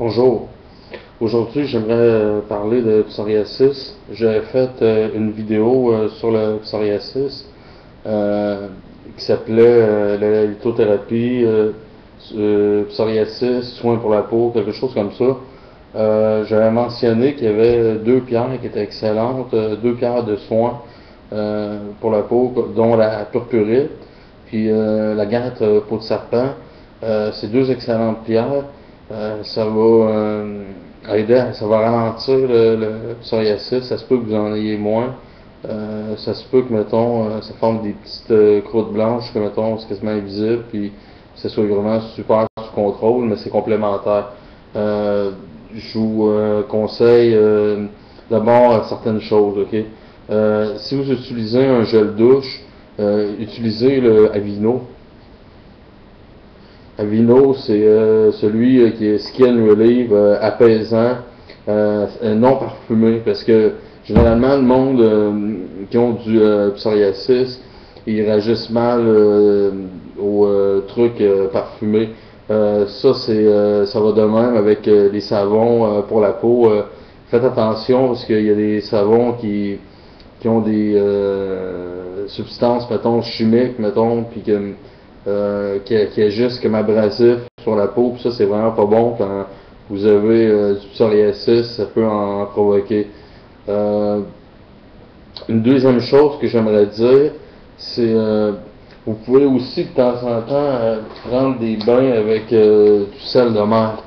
Bonjour. Aujourd'hui, j'aimerais parler de psoriasis. J'ai fait une vidéo sur le psoriasis euh, qui s'appelait la lithothérapie, psoriasis, soins pour la peau, quelque chose comme ça. J'avais mentionné qu'il y avait deux pierres qui étaient excellentes, deux pierres de soins pour la peau, dont la purpurite puis la gâte peau de serpent. Ces deux excellentes pierres. Ça va aider, ça va ralentir le psoriasis. Ça se peut que vous en ayez moins. Ça se peut que, mettons, ça forme des petites croûtes blanches que, mettons, c'est quasiment invisible, puis que ce soit vraiment super sous contrôle, mais c'est complémentaire. Je vous conseille d'abord certaines choses, ok? Si vous utilisez un gel douche, utilisez le Aveeno. Aveeno, c'est celui qui est skin relief, apaisant, non parfumé, parce que généralement le monde qui ont du psoriasis, ils réagissent mal aux trucs parfumés. Ça va de même avec les savons pour la peau. Faites attention parce qu'il y a des savons qui ont des substances, mettons, chimiques, mettons, puis qui agissent comme abrasif sur la peau, puis ça c'est vraiment pas bon quand vous avez du psoriasis, ça peut en provoquer. Une deuxième chose que j'aimerais dire, c'est vous pouvez aussi de temps en temps prendre des bains avec du sel de mer.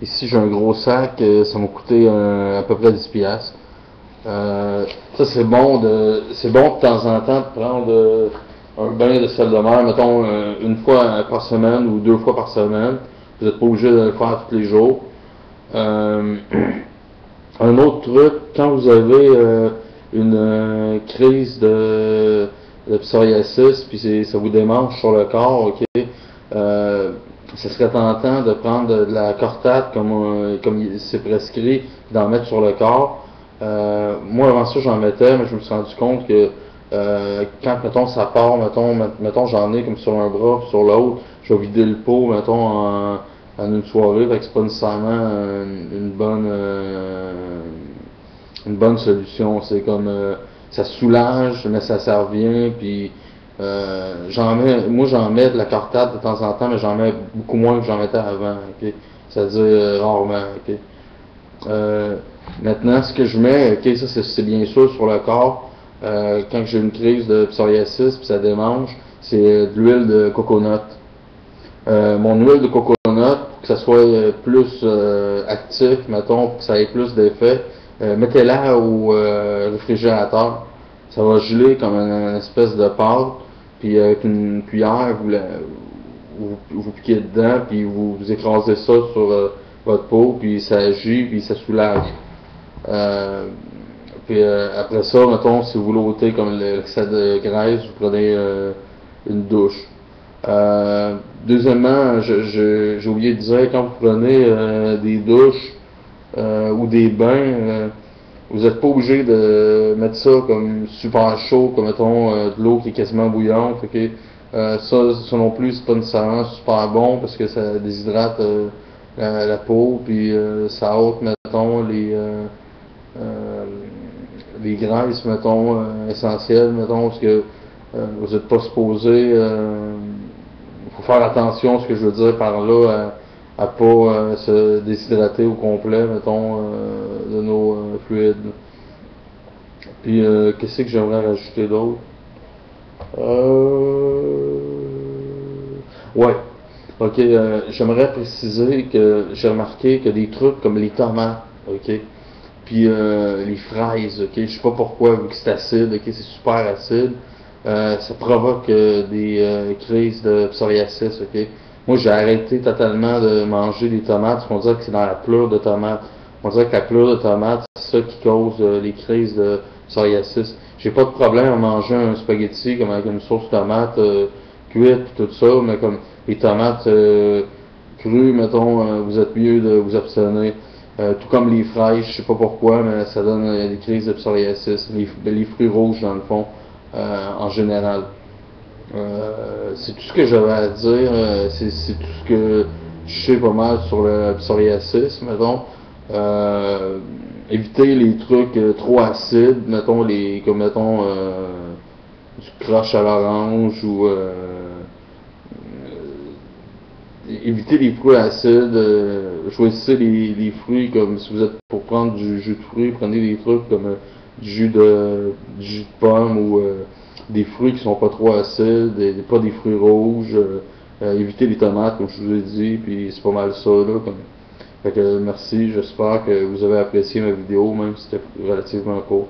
Ici j'ai un gros sac, ça m'a coûté à peu près 10 piastres. Ça c'est bon de temps en temps de prendre un bain de sel de mer, mettons une fois par semaine ou deux fois par semaine. Vous n'êtes pas obligé de le faire tous les jours. Un autre truc, quand vous avez une crise de psoriasis, puis ça vous démange sur le corps, ok, ce serait tentant de prendre de la Cortade comme c'est prescrit, d'en mettre sur le corps. Moi avant ça j'en mettais, mais je me suis rendu compte que quand mettons ça part, mettons j'en ai comme sur un bras puis sur l'autre, je vais vider le pot, mettons en une soirée, fait que c'est pas nécessairement une bonne solution. C'est comme ça soulage, mais ça sert bien, puis moi j'en mets de la Cortade de temps en temps, mais j'en mets beaucoup moins que j'en mettais avant, ok? C'est-à-dire rarement, ok? Maintenant, ce que je mets, ok, ça c'est bien sûr sur le corps, quand j'ai une crise de psoriasis puis ça démange, c'est de l'huile de coconut. Mon huile de coconut, pour que ça soit plus actif, mettons, pour que ça ait plus d'effet, mettez-la au réfrigérateur. Ça va geler comme une espèce de pâte, puis avec une cuillère, vous piquez dedans, puis vous écrasez ça sur votre peau, puis ça agit, puis ça soulage. Puis après ça, mettons, si vous voulez ôter comme l'excès de graisse, vous prenez une douche. Deuxièmement, j'ai oublié de dire, quand vous prenez des douches ou des bains, vous n'êtes pas obligé de mettre ça comme super chaud, comme mettons de l'eau qui est quasiment bouillante. Okay? Ça non plus, c'est pas nécessairement super bon parce que ça déshydrate la peau, puis ça ôte, mettons, les graisses, mettons, essentielles, mettons, parce que vous n'êtes pas supposé. Il faut faire attention, ce que je veux dire par là, à pas se déshydrater au complet, mettons, de nos fluides. Puis, qu'est-ce que j'aimerais rajouter d'autre? Ouais. Ok, j'aimerais préciser que j'ai remarqué que des trucs comme les tomates, ok, puis les fraises, ok, je sais pas pourquoi, vu que c'est acide, ok, c'est super acide, ça provoque des crises de psoriasis, ok. Moi, j'ai arrêté totalement de manger des tomates, parce qu'on dirait que c'est dans la pleure de tomate. On dirait que la pleure de tomate, c'est ça qui cause les crises de psoriasis. J'ai pas de problème à manger un spaghetti comme avec une sauce tomate cuite et tout ça, mais comme les tomates crues, mettons, vous êtes mieux de vous abstenir. Tout comme les fraises, je sais pas pourquoi, mais ça donne des crises de psoriasis. Les fruits rouges, dans le fond, en général. C'est tout ce que j'avais à dire. C'est tout ce que touché pas mal sur le psoriasis, mettons. Éviter les trucs trop acides, mettons comme mettons du crush à l'orange ou éviter les fruits acides, choisissez les fruits comme si vous êtes pour prendre du jus de fruits, prenez des trucs comme du jus de pomme ou des fruits qui sont pas trop acides, et pas des fruits rouges, évitez les tomates comme je vous ai dit, puis c'est pas mal ça là. Fait que merci, j'espère que vous avez apprécié ma vidéo, même si c'était relativement court.